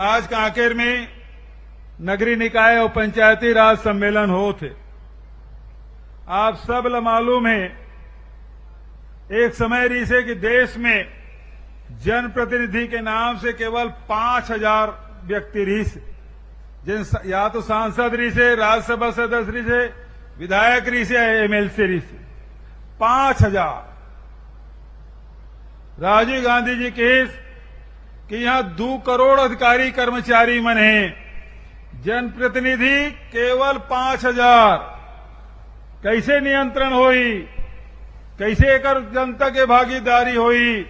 आज कांकेर में नगरीय निकाय और पंचायती राज सम्मेलन हो थे। आप सब मालूम है, एक समय रही से कि देश में जनप्रतिनिधि के नाम से केवल 5000 व्यक्ति रही से, जिन या तो सांसद रही से, राज्यसभा सदस्य रही से, विधायक रही से, एमएलसी रही से। 5000। राजीव गांधी जी केस कि यहां 2 करोड़ अधिकारी कर्मचारी मन हैं, जनप्रतिनिधि केवल 5000। कैसे नियंत्रण होई, कैसे एकर जनता के भागीदारी होई,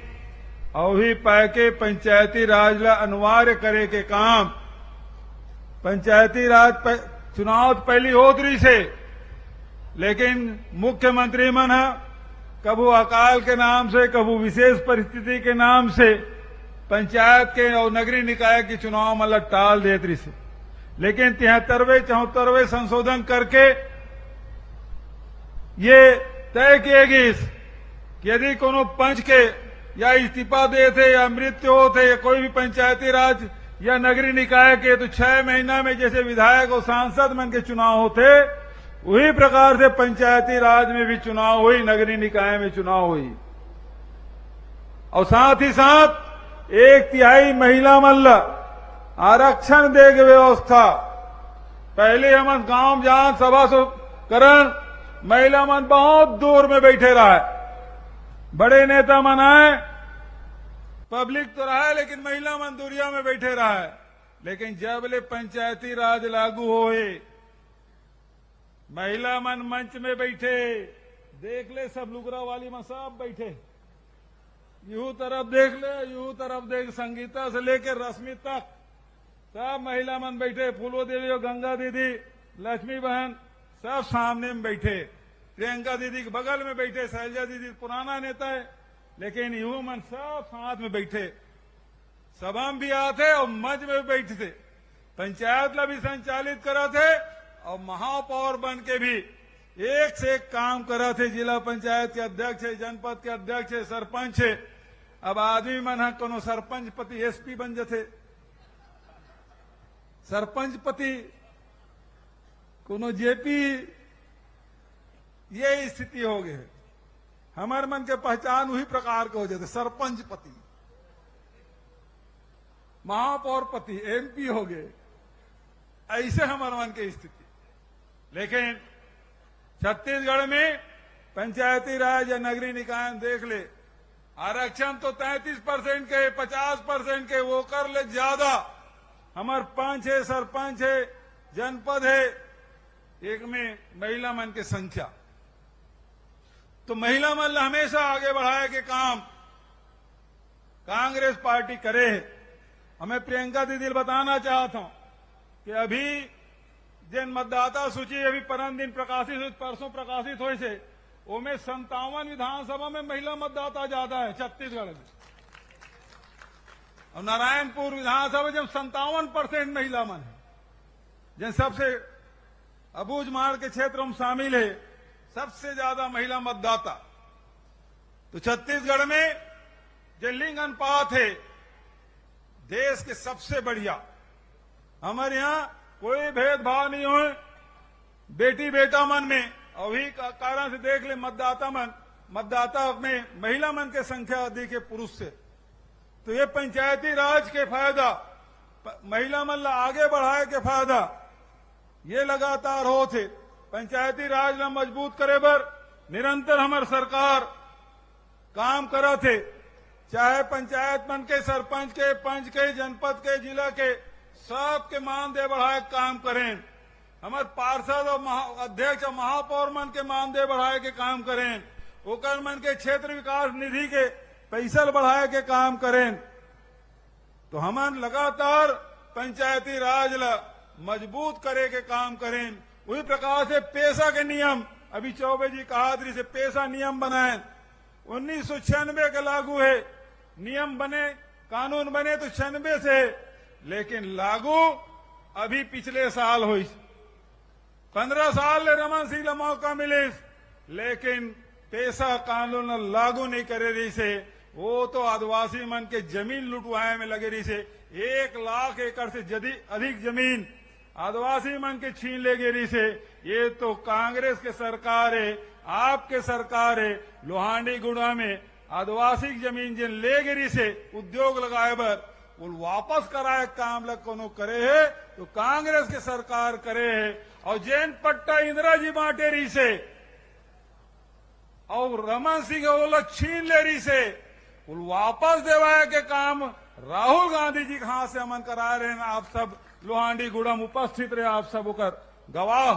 और भी पैके पंचायती राज ला अनिवार्य करे के काम। पंचायती राज चुनाव पहली होत रही से, लेकिन मुख्यमंत्री मन कबू अकाल के नाम से, कबू विशेष परिस्थिति के नाम से पंचायत के और नगरीय निकाय के चुनाव मतलब टाल देत रही से। लेकिन 73वें 74वें संशोधन करके ये तय किएगी कि यदि कोनो पंच के या इस्तीफा देते या मृत्यु होते या कोई भी पंचायती राज या नगरीय निकाय के, तो 6 महीना में जैसे विधायक और सांसद मन के चुनाव होते, वही प्रकार से पंचायती राज में भी चुनाव हुई, नगरीय निकाय में चुनाव हुई। और साथ ही साथ 1/3 महिला मल्ल आरक्षण दे के व्यवस्था। पहले हम गांव जान सभा करण, महिला मन बहुत दूर में बैठे रहा है। बड़े नेता मन आए, पब्लिक तो रहा है, लेकिन महिला मन दूरिया में बैठे रहा है। लेकिन जब ले पंचायती राज लागू होए, महिला मन मंच में बैठे, देख ले सब लुगरा वाली में सब बैठे, यूं तरफ देख ले, यूं तरफ देख, संगीता से लेकर रश्मि तक सब महिला मन बैठे। फूलो देवी और गंगा दीदी, लक्ष्मी बहन सब सामने में बैठे, प्रियंका दीदी के बगल में बैठे, शैलजा दीदी पुराना नेता है, लेकिन यूं मन सब साथ में बैठे। सभा में भी आते और मंच में भी बैठे थे, पंचायत ला भी संचालित करा थे और महापौर बन के भी एक से एक काम करा थे। जिला पंचायत के अध्यक्ष है, जनपद के अध्यक्ष है, सरपंच है। अब आदमी मन कोनो सरपंच पति एसपी बन जाते, सरपंच पति कोनो जेपी, ये स्थिति हो गई। हमारे मन के पहचान वही प्रकार के हो जाते, सरपंच पति, महापौर पति, एमपी हो गए, ऐसे हमारे मन की स्थिति। लेकिन छत्तीसगढ़ में पंचायती राज या नगरीय निकाय देख ले, आरक्षण तो 33% के, 50% के, वो कर ले ज्यादा। हमार पंच है, सरपंच है, जनपद है, एक में महिला मन की संख्या। तो महिला मन हमेशा आगे बढ़ाए के काम कांग्रेस पार्टी करे है। हमें प्रियंका दीदी बताना चाहता हूं कि अभी जिन मतदाता सूची अभी परम दिन प्रकाशित हुई, परसों प्रकाशित हुई से, उनमें 57 विधानसभा में महिला मतदाता ज्यादा है छत्तीसगढ़ में। और नारायणपुर विधानसभा जब 57% महिला मन है, जिन सबसे अबूझ मार के क्षेत्र में शामिल है, सबसे ज्यादा महिला मतदाता। तो छत्तीसगढ़ में जो लिंग अनुपात है देश के सबसे बढ़िया। हमारे यहां कोई भेदभाव नहीं हो बेटी बेटा मन में, और वही कारण से देख ले मतदाता में महिला मन के संख्या अधिक है पुरुष से। तो ये पंचायती राज के फायदा, महिला मन ला आगे बढ़ाए के फायदा ये लगातार हो थे। पंचायती राज ला मजबूत करे बर निरंतर हमार सरकार काम करा थे, चाहे पंचायत मन के, सरपंच के, पंच के, जनपद के, जिला के, सबके मानदेय बढ़ाए काम करें। हमारे पार्षद और अध्यक्ष और महापौर मन के मानदेय बढ़ाए के काम करें। ओकर मन के क्षेत्र विकास निधि के पैसा बढ़ाए के काम करें। तो हम लगातार पंचायती राज ला मजबूत करे के काम करें। उसी प्रकार से पेशा के नियम, अभी चौबे जी कहा से पेशा नियम बनाए, 1996 के लागू है। नियम बने, कानून बने तो 96 से, लेकिन लागू अभी पिछले साल हुई। 15 साल रमन सिंह ला मौका मिले, लेकिन पेशा कानून लागू नहीं करे रही से, वो तो आदिवासी मन के जमीन लुटवाए में लगे रही से। 1 लाख एकड़ से अधिक जमीन आदिवासी मन के छीन ले गिरी से ये तो कांग्रेस के सरकार है, आपके सरकार है। लोहांडी गुड़ा में आदिवासी जमीन जिन ले गिरी से उद्योग लगाए बर वो वापस कराए काम लग कोनो करे है तो कांग्रेस के सरकार करे है। और जैन पट्टा इंदिरा जी बांटे रही से और रमन सिंह वो छीन ले रही से वो वापस देवाए के काम राहुल गांधी जी के हाथ से अमन करा रहे हैं। आप सब लोहांडी गुड़म उपस्थित रहे, आप सब गवाह।